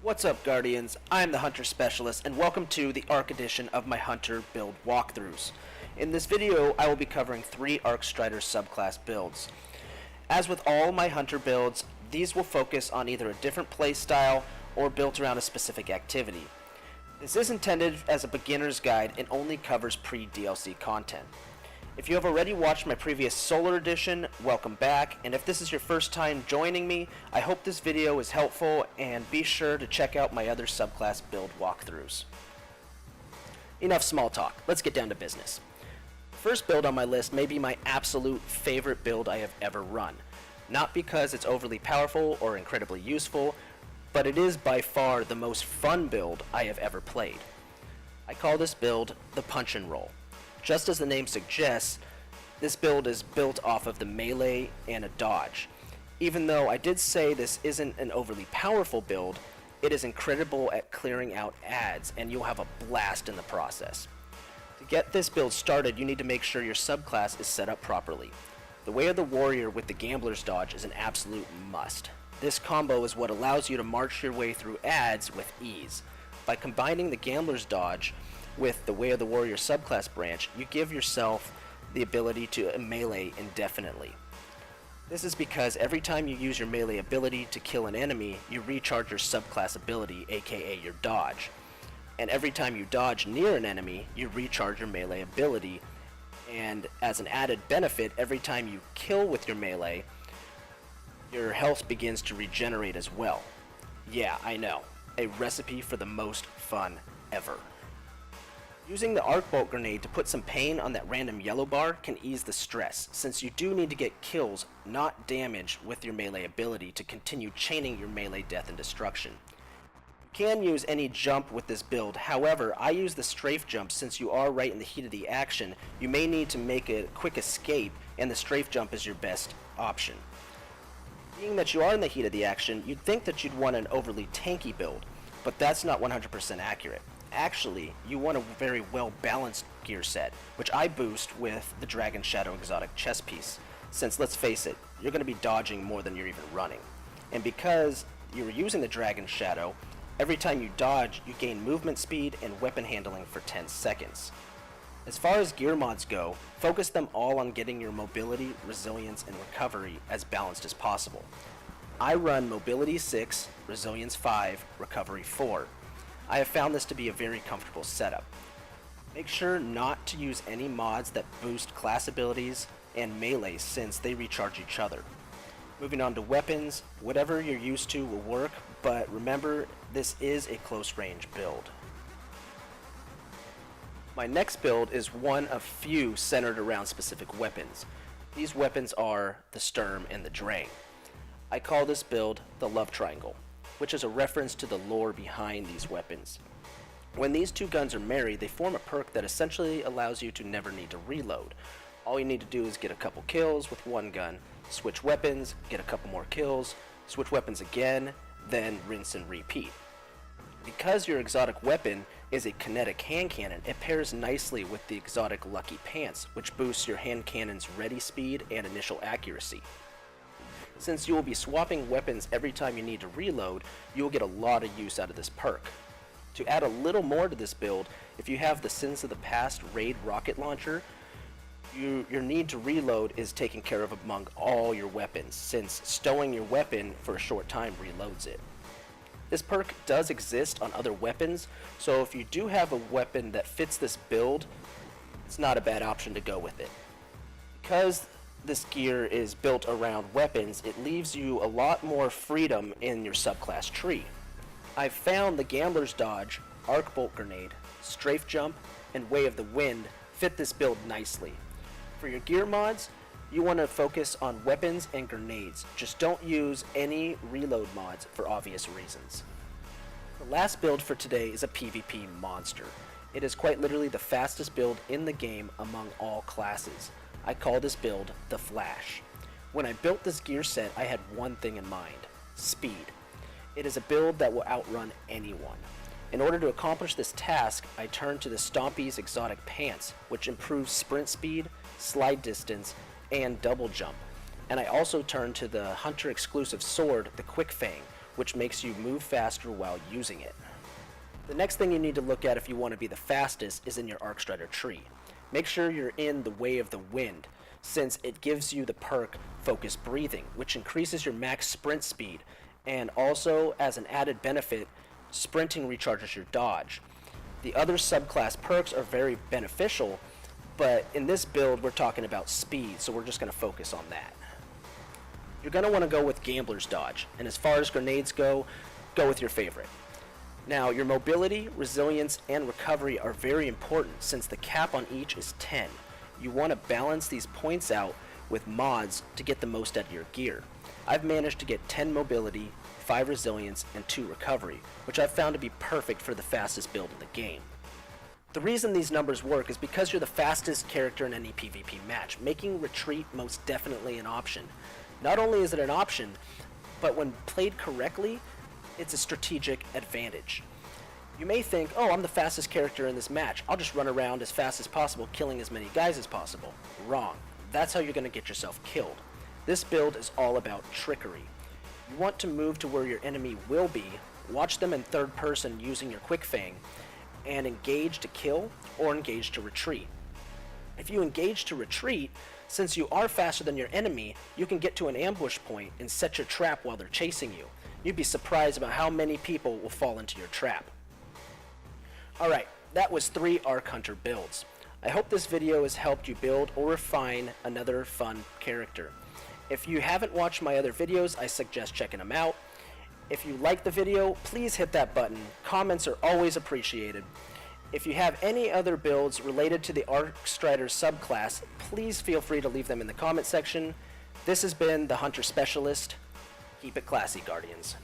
What's up, Guardians? I'm the Hunter Specialist, and welcome to the ARC edition of my Hunter build walkthroughs. In this video, I will be covering 3 ARC Strider subclass builds. As with all my Hunter builds, these will focus on either a different playstyle or built around a specific activity. This is intended as a beginner's guide and only covers pre-DLC content. If you have already watched my previous Solar Edition, welcome back, and if this is your first time joining me, I hope this video is helpful, and be sure to check out my other subclass build walkthroughs. Enough small talk, let's get down to business. The first build on my list may be my absolute favorite build I have ever run. Not because it's overly powerful or incredibly useful, but it is by far the most fun build I have ever played. I call this build the Punch and Roll. Just as the name suggests, this build is built off of the melee and a dodge. Even though I did say this isn't an overly powerful build, it is incredible at clearing out adds, and you'll have a blast in the process. To get this build started, you need to make sure your subclass is set up properly. The Way of the Warrior with the Gambler's Dodge is an absolute must. This combo is what allows you to march your way through adds with ease. By combining the Gambler's Dodge with the Way of the Warrior subclass branch, you give yourself the ability to melee indefinitely. This is because every time you use your melee ability to kill an enemy, you recharge your subclass ability, aka your dodge. And every time you dodge near an enemy, you recharge your melee ability. And as an added benefit, every time you kill with your melee, your health begins to regenerate as well. Yeah, I know, a recipe for the most fun ever. Using the Arc Bolt Grenade to put some pain on that random yellow bar can ease the stress, since you do need to get kills, not damage, with your melee ability to continue chaining your melee death and destruction. You can use any jump with this build, however, I use the strafe jump since you are right in the heat of the action. You may need to make a quick escape, and the strafe jump is your best option. Being that you are in the heat of the action, you'd think that you'd want an overly tanky build, but that's not 100% accurate. Actually, you want a very well-balanced gear set, which I boost with the Dragon Shadow exotic chest piece, since let's face it, you're going to be dodging more than you're even running. And because you're using the Dragon Shadow, every time you dodge, you gain movement speed and weapon handling for 10 seconds. As far as gear mods go, focus them all on getting your mobility, resilience, and recovery as balanced as possible. I run Mobility 6, Resilience 5, Recovery 4. I have found this to be a very comfortable setup. Make sure not to use any mods that boost class abilities and melee, since they recharge each other. Moving on to weapons, whatever you're used to will work, but remember, this is a close range build. My next build is one of few centered around specific weapons. These weapons are the Sturm and the Drang. I call this build the Love Triangle, which is a reference to the lore behind these weapons. When these two guns are married, they form a perk that essentially allows you to never need to reload. All you need to do is get a couple kills with one gun, switch weapons, get a couple more kills, switch weapons again, then rinse and repeat. Because your exotic weapon is a kinetic hand cannon, it pairs nicely with the exotic Lucky Pants, which boosts your hand cannon's ready speed and initial accuracy. Since you will be swapping weapons every time you need to reload, you will get a lot of use out of this perk. To add a little more to this build, if you have the Sins of the Past Raid rocket launcher, your need to reload is taken care of among all your weapons, since stowing your weapon for a short time reloads it. This perk does exist on other weapons, so if you do have a weapon that fits this build, it's not a bad option to go with it. Because this gear is built around weapons, it leaves you a lot more freedom in your subclass tree. I've found the Gambler's Dodge, Arc Bolt Grenade, Strafe Jump, and Way of the Wind fit this build nicely. For your gear mods, you want to focus on weapons and grenades. Just don't use any reload mods for obvious reasons. The last build for today is a PvP monster. It is quite literally the fastest build in the game among all classes. I call this build the Flash. When I built this gear set, I had one thing in mind: speed. It is a build that will outrun anyone. In order to accomplish this task, I turned to the Stompy's exotic pants, which improves sprint speed, slide distance, and double jump. And I also turned to the Hunter exclusive sword, the Quick Fang, which makes you move faster while using it. The next thing you need to look at if you want to be the fastest is in your Arc Strider tree. Make sure you're in the Way of the Wind, since it gives you the perk Focus Breathing, which increases your max sprint speed, and also, as an added benefit, sprinting recharges your dodge. The other subclass perks are very beneficial, but in this build we're talking about speed, so we're just going to focus on that. You're going to want to go with Gambler's Dodge, and as far as grenades go with your favorite. Now, your mobility, resilience, and recovery are very important since the cap on each is 10. You want to balance these points out with mods to get the most out of your gear. I've managed to get 10 mobility, 5 resilience, and 2 recovery, which I've found to be perfect for the fastest build in the game. The reason these numbers work is because you're the fastest character in any PvP match, making retreat most definitely an option. Not only is it an option, but when played correctly, it's a strategic advantage. You may think, oh, I'm the fastest character in this match, I'll just run around as fast as possible, killing as many guys as possible. Wrong. That's how you're going to get yourself killed. This build is all about trickery. You want to move to where your enemy will be, watch them in third person using your Quick Fang, and engage to kill or engage to retreat. If you engage to retreat, since you are faster than your enemy, you can get to an ambush point and set your trap while they're chasing you. You'd be surprised about how many people will fall into your trap. Alright, that was 3 Arc Hunter builds. I hope this video has helped you build or refine another fun character. If you haven't watched my other videos, I suggest checking them out. If you like the video, please hit that button. Comments are always appreciated. If you have any other builds related to the Arc Strider subclass, please feel free to leave them in the comment section. This has been the Hunter Specialist. Keep it classy, Guardians.